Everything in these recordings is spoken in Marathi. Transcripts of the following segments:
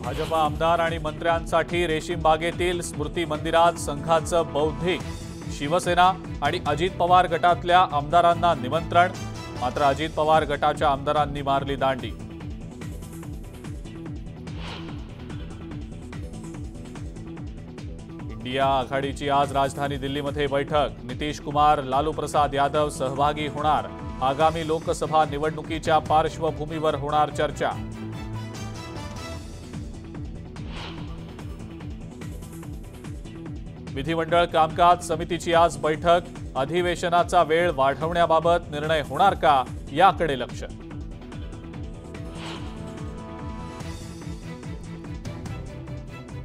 भाजपा आमदार आणि मंत्र्यांसाठी रेशीम बागेतील स्मृती मंदिरात संघाचं बौद्धिक, शिवसेना आणि अजित पवार गटातल्या आमदारांना निमंत्रण, मात्र अजित पवार गटाच्या आमदारांनी मारली दांडी। इंडिया आघाडीची आज राजधानी दिल्लीमध्ये बैठक, नितीश कुमार, लालू प्रसाद यादव सहभागी होणार। आगामी लोकसभा निवडणुकीच्या पार्श्वभूमीवर होणार चर्चा। विधिमंडळ कामकाज समितीची आज बैठक, अधिवेशनाचा वेळ वाढवण्याबाबत निर्णय होणार का याकडे लक्ष।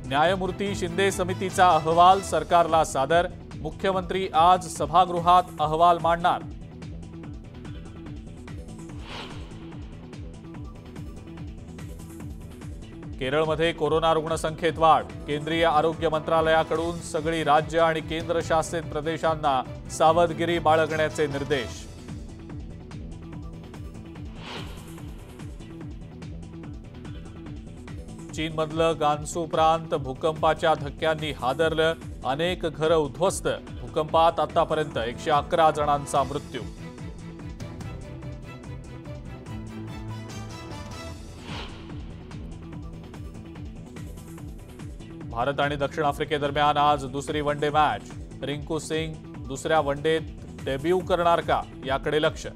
न्यायमूर्ती शिंदे समितीचा अहवाल सरकारला सादर, मुख्यमंत्री आज सभागृहात अहवाल मांडणार। केरळमध्ये कोरोना रुग्णसंख्येत वाढ, केंद्रीय आरोग्य मंत्रालयाकडून सगळी राज्य आणि केंद्रशासित प्रदेशांना सावधगिरी बाळगण्याचे निर्देश। चीनमधलं गान्सू प्रांत भूकंपाच्या धक्क्यांनी हादरलं, अनेक घरं उद्ध्वस्त। भूकंपात आतापर्यंत 111 जणांचा मृत्यू। भारत आणि दक्षिण आफ्रिकेदरम्यान आज दुसरी वनडे मॅच, रिंकू सिंग दुसऱ्या वनडेत डेब्यू करणार का याकडे लक्ष।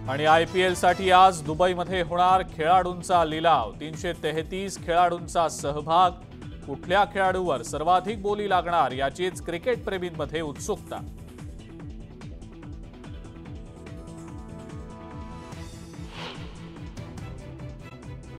आणि IPL साठी आज दुबईमध्ये होणार खेळाडूंचा लिलाव, 333 खेळाडूंचा सहभाग। कुठल्या खेळाडूवर सर्वाधिक बोली लागणार याचीच क्रिकेट प्रेमींमध्ये उत्सुकता।